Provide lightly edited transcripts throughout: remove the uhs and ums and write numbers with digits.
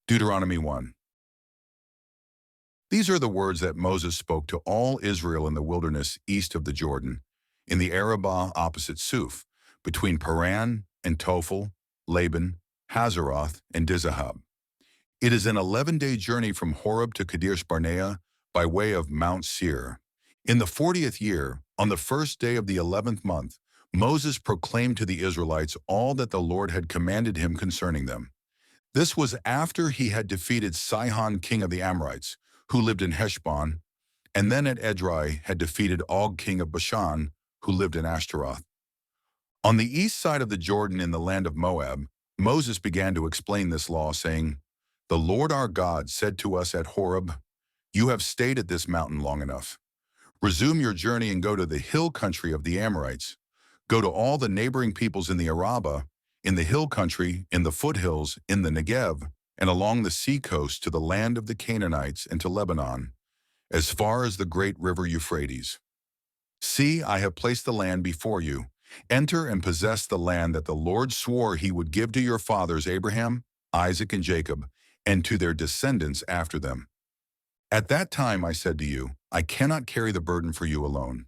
Deuteronomy 1. These are the words that Moses spoke to all Israel in the wilderness east of the Jordan, in the Arabah opposite Suf, between Paran and Tophel, Laban, Hazeroth, and Dizahab. It is an 11-day journey from Horeb to Kadesh Barnea by way of Mount Seir. In the 40th year, on the first day of the 11th month, Moses proclaimed to the Israelites all that the Lord had commanded him concerning them. This was after he had defeated Sihon, king of the Amorites, who lived in Heshbon, and then at Edrei had defeated Og, king of Bashan, who lived in Ashtaroth. On the east side of the Jordan in the land of Moab, Moses began to explain this law, saying, "The Lord our God said to us at Horeb, 'You have stayed at this mountain long enough. Resume your journey and go to the hill country of the Amorites. Go to all the neighboring peoples in the Arabah, in the hill country, in the foothills, in the Negev, and along the sea coast to the land of the Canaanites and to Lebanon, as far as the great river Euphrates. See, I have placed the land before you. Enter and possess the land that the Lord swore he would give to your fathers Abraham, Isaac, and Jacob, and to their descendants after them. At that time I said to you, I cannot carry the burden for you alone.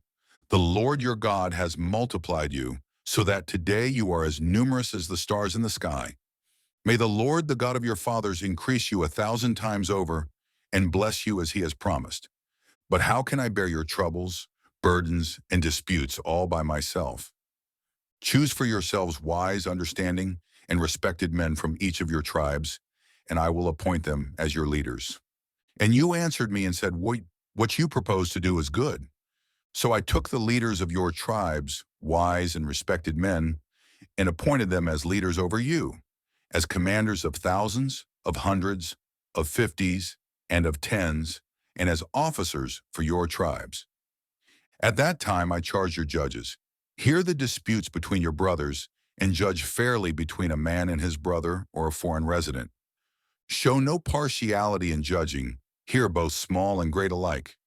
The Lord your God has multiplied you, so that today you are as numerous as the stars in the sky. May the Lord, the God of your fathers, increase you 1,000 times over and bless you as he has promised. But how can I bear your troubles, burdens, and disputes all by myself? Choose for yourselves wise, understanding, and respected men from each of your tribes, and I will appoint them as your leaders." And you answered me and said, "What you propose to do is good." So I took the leaders of your tribes, wise and respected men, and appointed them as leaders over you, as commanders of thousands, of hundreds, of fifties, and of tens, and as officers for your tribes. At that time I charged your judges, hear the disputes between your brothers, and judge fairly between a man and his brother or a foreign resident. Show no partiality in judging, hear both small and great alike.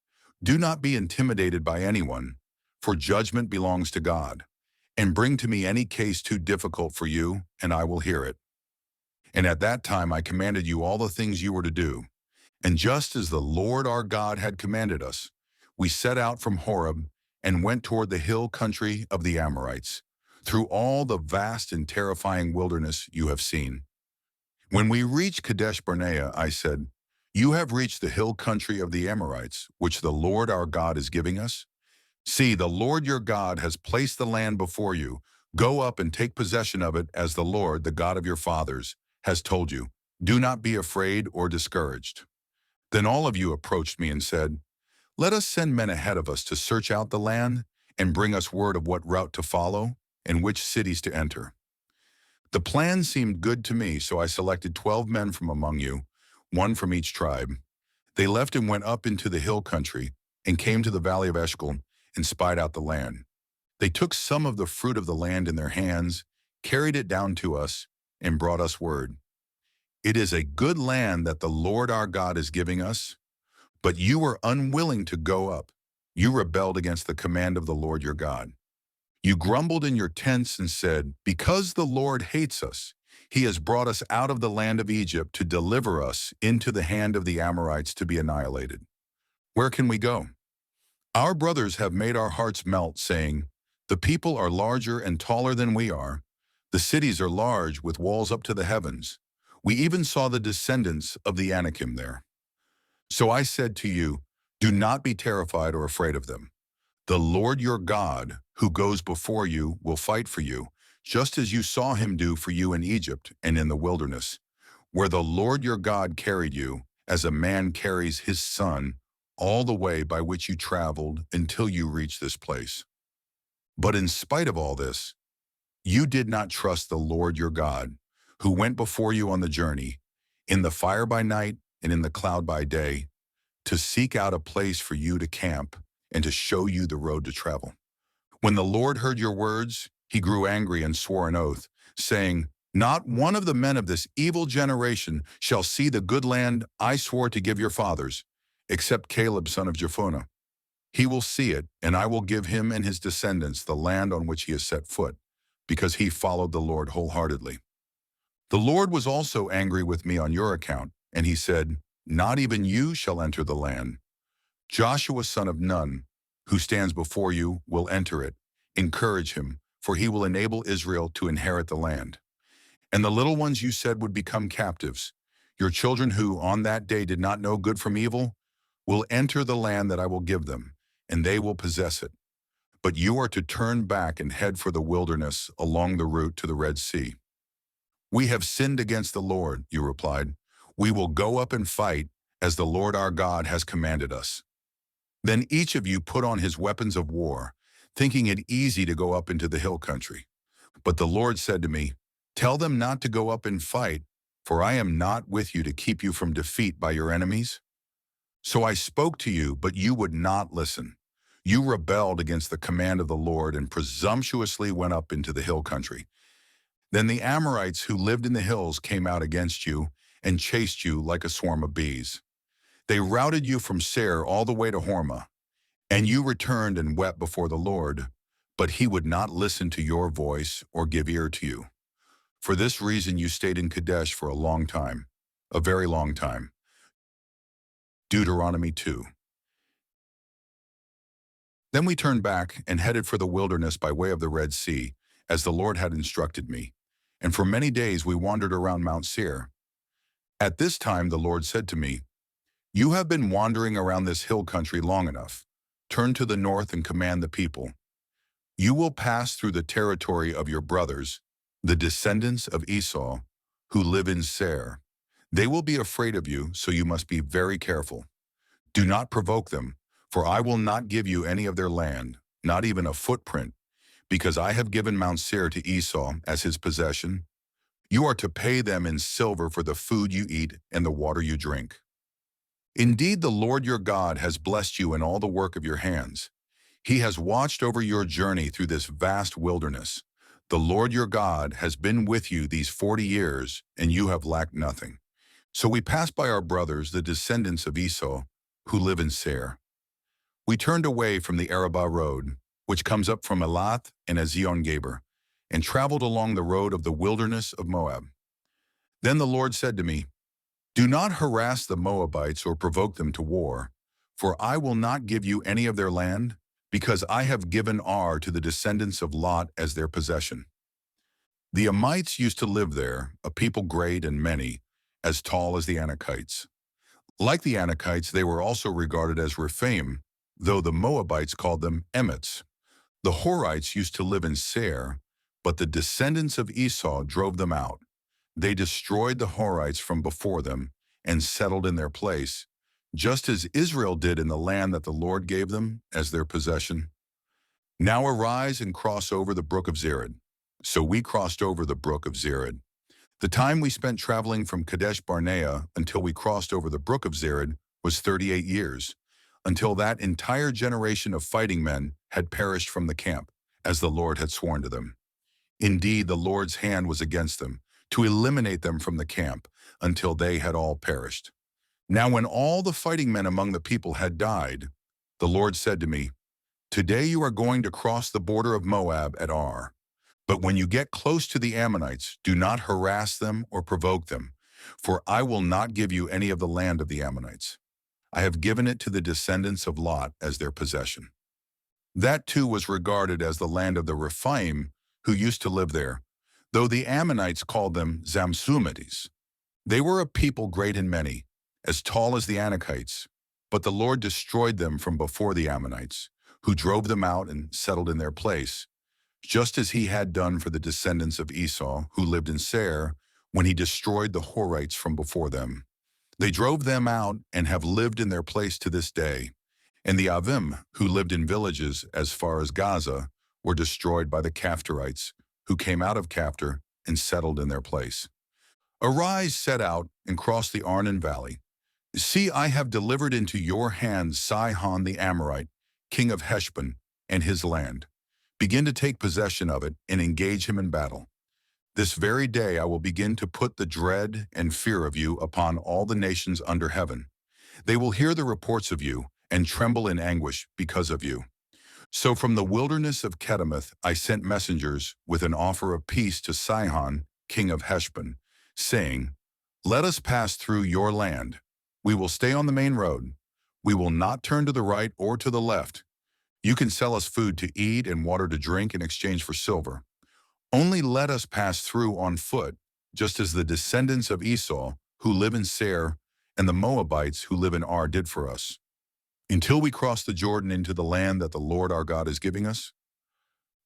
Do not be intimidated by anyone, for judgment belongs to God. And bring to me any case too difficult for you, and I will hear it. And at that time I commanded you all the things you were to do. And just as the Lord our God had commanded us, we set out from Horeb and went toward the hill country of the Amorites, through all the vast and terrifying wilderness you have seen. When we reached Kadesh Barnea, I said, "You have reached the hill country of the Amorites, which the Lord our God is giving us. See, the Lord your God has placed the land before you. Go up and take possession of it as the Lord, the God of your fathers, has told you. Do not be afraid or discouraged." Then all of you approached me and said, "Let us send men ahead of us to search out the land and bring us word of what route to follow and which cities to enter." The plan seemed good to me, so I selected 12 men from among you, one from each tribe. They left and went up into the hill country and came to the valley of Eshcol and spied out the land. They took some of the fruit of the land in their hands, carried it down to us, and brought us word. "It is a good land that the Lord our God is giving us, but you were unwilling to go up. You rebelled against the command of the Lord your God. You grumbled in your tents and said, 'Because the Lord hates us, he has brought us out of the land of Egypt to deliver us into the hand of the Amorites to be annihilated. Where can we go?' Our brothers have made our hearts melt, saying, 'The people are larger and taller than we are. The cities are large with walls up to the heavens. We even saw the descendants of the Anakim there.' So I said to you, do not be terrified or afraid of them. The Lord your God, who goes before you, will fight for you, just as you saw him do for you in Egypt and in the wilderness, where the Lord your God carried you, as a man carries his son, all the way by which you traveled until you reached this place. But in spite of all this, you did not trust the Lord your God, who went before you on the journey, in the fire by night and in the cloud by day, to seek out a place for you to camp and to show you the road to travel. When the Lord heard your words, he grew angry and swore an oath, saying, 'Not one of the men of this evil generation shall see the good land I swore to give your fathers, except Caleb son of Jephunneh. He will see it, and I will give him and his descendants the land on which he has set foot, because he followed the Lord wholeheartedly.' The Lord was also angry with me on your account, And he said, "Not even you shall enter the land. Joshua son of Nun, who stands before you, will enter it. Encourage him, for he will enable Israel to inherit the land. And the little ones you said would become captives, your children who on that day did not know good from evil, will enter the land that I will give them, and they will possess it. But you are to turn back and head for the wilderness along the route to the Red Sea." "We have sinned against the Lord," you replied. "We will go up and fight as the Lord our God has commanded us." Then each of you put on his weapons of war, thinking it easy to go up into the hill country. But the Lord said to me, "Tell them not to go up and fight, for I am not with you to keep you from defeat by your enemies." So I spoke to you, but you would not listen. You rebelled against the command of the Lord and presumptuously went up into the hill country. Then the Amorites who lived in the hills came out against you and chased you like a swarm of bees. They routed you from Seir all the way to Hormah, and you returned and wept before the Lord, but he would not listen to your voice or give ear to you. For this reason you stayed in Kadesh for a long time, a very long time. Deuteronomy 2. Then we turned back and headed for the wilderness by way of the Red Sea, as the Lord had instructed me. And for many days we wandered around Mount Seir. At this time the Lord said to me, "You have been wandering around this hill country long enough. Turn to the north and command the people. You will pass through the territory of your brothers, the descendants of Esau, who live in Seir. They will be afraid of you, so you must be very careful. Do not provoke them, for I will not give you any of their land, not even a footprint, because I have given Mount Seir to Esau as his possession. You are to pay them in silver for the food you eat and the water you drink. Indeed, the Lord your God has blessed you in all the work of your hands. He has watched over your journey through this vast wilderness. The Lord your God has been with you these 40 years, and you have lacked nothing." So we passed by our brothers, the descendants of Esau, who live in Seir. We turned away from the Arabah road, which comes up from Elath and Ezion-Geber, and traveled along the road of the wilderness of Moab. Then the Lord said to me, "Do not harass the Moabites or provoke them to war, for I will not give you any of their land, because I have given Ar to the descendants of Lot as their possession." The Amites used to live there, a people great and many, as tall as the Anakites. Like the Anakites, they were also regarded as Rephaim, though the Moabites called them Emets. The Horites used to live in Seir, but the descendants of Esau drove them out. They destroyed the Horites from before them and settled in their place, just as Israel did in the land that the Lord gave them as their possession. Now arise and cross over the brook of Zered. So we crossed over the brook of Zered. The time we spent traveling from Kadesh Barnea until we crossed over the brook of Zered was 38 years, until that entire generation of fighting men had perished from the camp, as the Lord had sworn to them. Indeed, the Lord's hand was against them, to eliminate them from the camp, until they had all perished. Now when all the fighting men among the people had died, the Lord said to me, "Today you are going to cross the border of Moab at Ar. But when you get close to the Ammonites, do not harass them or provoke them, for I will not give you any of the land of the Ammonites. I have given it to the descendants of Lot as their possession." That too was regarded as the land of the Rephaim who used to live there, though the Ammonites called them Zamzumites. They were a people great and many, as tall as the Anakites, but the Lord destroyed them from before the Ammonites, who drove them out and settled in their place, just as he had done for the descendants of Esau, who lived in Seir, when he destroyed the Horites from before them. They drove them out and have lived in their place to this day. And the Avim, who lived in villages as far as Gaza, were destroyed by the Caphtorites, who came out of Caphtor and settled in their place. Arise, set out, and cross the Arnon Valley. See, I have delivered into your hands Sihon the Amorite, king of Heshbon, and his land. Begin to take possession of it and engage him in battle. This very day I will begin to put the dread and fear of you upon all the nations under heaven. They will hear the reports of you and tremble in anguish because of you. So from the wilderness of Kedemoth I sent messengers with an offer of peace to Sihon, king of Heshbon, saying, Let us pass through your land. We will stay on the main road. We will not turn to the right or to the left. You can sell us food to eat and water to drink in exchange for silver. Only let us pass through on foot, just as the descendants of Esau, who live in Seir, and the Moabites who live in Ar did for us, until we cross the Jordan into the land that the Lord our God is giving us.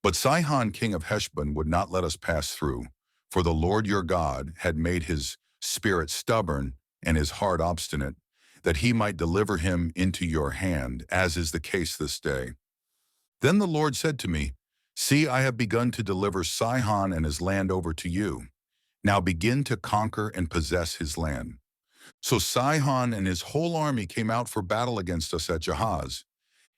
But Sihon king of Heshbon would not let us pass through, for the Lord your God had made his spirit stubborn and his heart obstinate, that he might deliver him into your hand, as is the case this day. Then the Lord said to me, See, I have begun to deliver Sihon and his land over to you. Now begin to conquer and possess his land. So Sihon and his whole army came out for battle against us at Jahaz,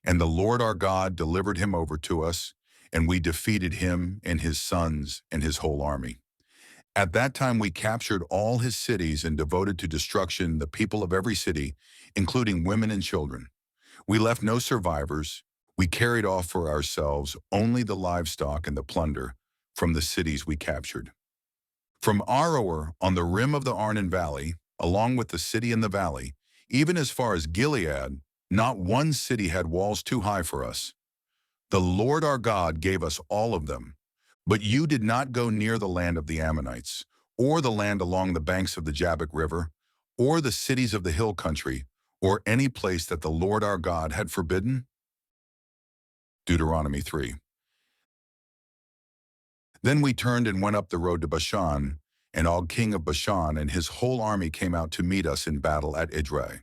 and the Lord our God delivered him over to us, and we defeated him and his sons and his whole army. At that time we captured all his cities and devoted to destruction the people of every city, including women and children. We left no survivors. We carried off for ourselves only the livestock and the plunder from the cities we captured. From Aroer on the rim of the Arnon Valley, along with the city in the valley, even as far as Gilead, not one city had walls too high for us. The Lord our God gave us all of them, but you did not go near the land of the Ammonites, or the land along the banks of the Jabbok River, or the cities of the hill country, or any place that the Lord our God had forbidden. Deuteronomy 3. Then we turned and went up the road to Bashan, and Og king of Bashan and his whole army came out to meet us in battle at Edrei.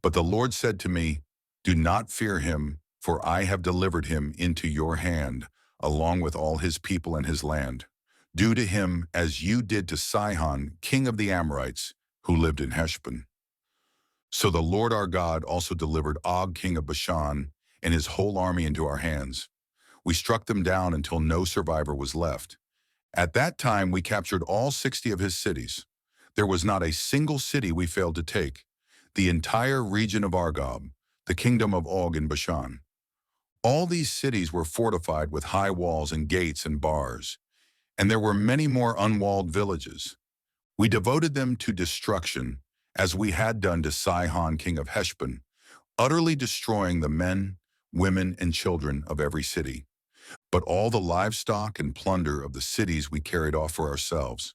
But the Lord said to me, Do not fear him, for I have delivered him into your hand, along with all his people and his land. Do to him as you did to Sihon, king of the Amorites, who lived in Heshbon. So the Lord our God also delivered Og king of Bashan and his whole army into our hands. We struck them down until no survivor was left. At that time we captured all 60 of his cities. There was not a single city we failed to take. The entire region of Argob, the kingdom of Og in Bashan. All these cities were fortified with high walls and gates and bars, and there were many more unwalled villages. We devoted them to destruction, as we had done to Sihon king of Heshbon, utterly destroying the men, women, and children of every city. But all the livestock and plunder of the cities we carried off for ourselves.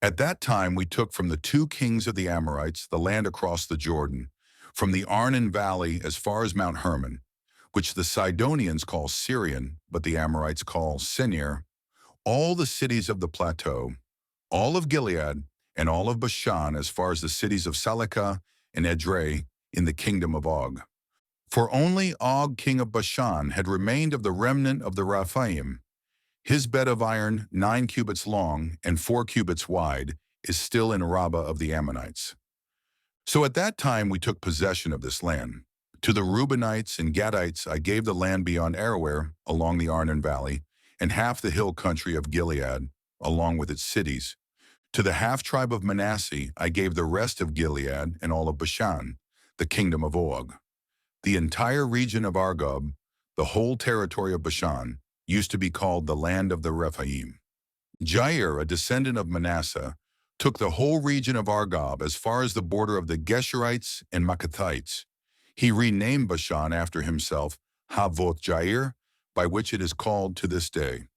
At that time we took from the 2 kings of the Amorites the land across the Jordan, from the Arnon Valley as far as Mount Hermon, which the Sidonians call Syrian, but the Amorites call Senir, all the cities of the plateau, all of Gilead, and all of Bashan as far as the cities of Salekah and Edrei in the kingdom of Og. For only Og king of Bashan had remained of the remnant of the Rephaim. His bed of iron, 9 cubits long and 4 cubits wide, is still in Rabbah of the Ammonites. So at that time we took possession of this land. To the Reubenites and Gadites I gave the land beyond Aroer, along the Arnon Valley, and half the hill country of Gilead, along with its cities. To the half-tribe of Manasseh I gave the rest of Gilead and all of Bashan, the kingdom of Og. The entire region of Argob, the whole territory of Bashan, used to be called the land of the Rephaim. Jair, a descendant of Manasseh, took the whole region of Argob as far as the border of the Geshurites and Maacathites. He renamed Bashan after himself Havoth Jair, by which it is called to this day.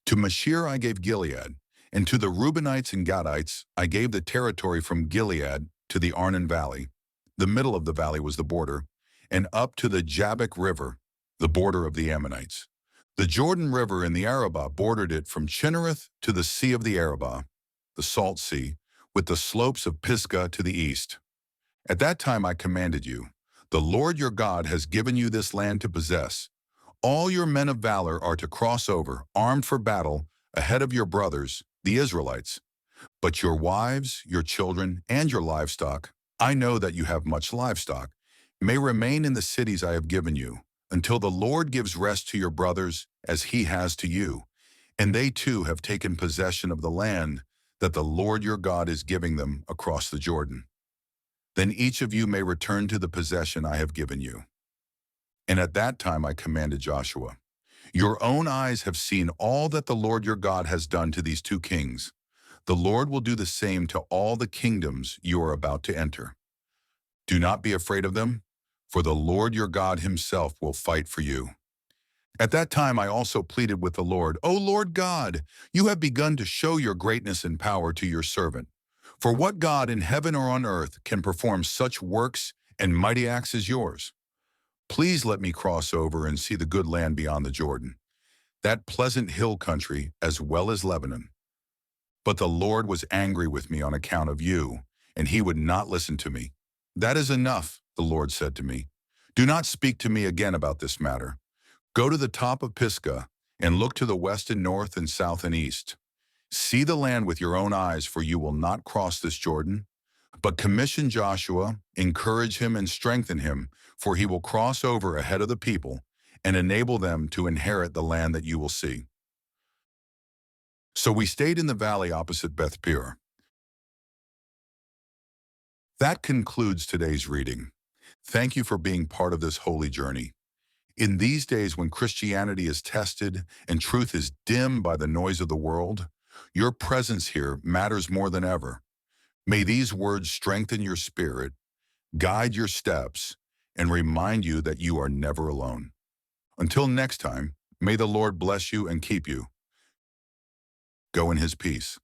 To Mashir I gave Gilead, and to the Reubenites and Gadites I gave the territory from Gilead to the Arnon Valley. The middle of the valley was the border, and up to the Jabbok River, the border of the Ammonites. The Jordan River in the Arabah bordered it from Chinnereth to the Sea of the Arabah, the Salt Sea, with the slopes of Pisgah to the east. At that time I commanded you, The Lord your God has given you this land to possess. All your men of valor are to cross over, armed for battle, ahead of your brothers, the Israelites. But your wives, your children, and your livestock, I know that you have much livestock, may remain in the cities I have given you, until the Lord gives rest to your brothers as he has to you, and they too have taken possession of the land that the Lord your God is giving them across the Jordan. Then each of you may return to the possession I have given you. And at that time I commanded Joshua, Your own eyes have seen all that the Lord your God has done to these 2 kings. The Lord will do the same to all the kingdoms you are about to enter. Do not be afraid of them, for the Lord your God himself will fight for you. At that time I also pleaded with the Lord, O Lord God, you have begun to show your greatness and power to your servant. For what God in heaven or on earth can perform such works and mighty acts as yours? Please let me cross over and see the good land beyond the Jordan, that pleasant hill country as well as Lebanon. But the Lord was angry with me on account of you, and he would not listen to me. That is enough, the Lord said to me. Do not speak to me again about this matter. Go to the top of Pisgah and look to the west and north and south and east. See the land with your own eyes, for you will not cross this Jordan. But commission Joshua, encourage him and strengthen him, for he will cross over ahead of the people and enable them to inherit the land that you will see. So we stayed in the valley opposite Beth Peor. That concludes today's reading. Thank you for being part of this holy journey. In these days when Christianity is tested and truth is dimmed by the noise of the world, your presence here matters more than ever. May these words strengthen your spirit, guide your steps, and remind you that you are never alone. Until next time, may the Lord bless you and keep you. Go in his peace.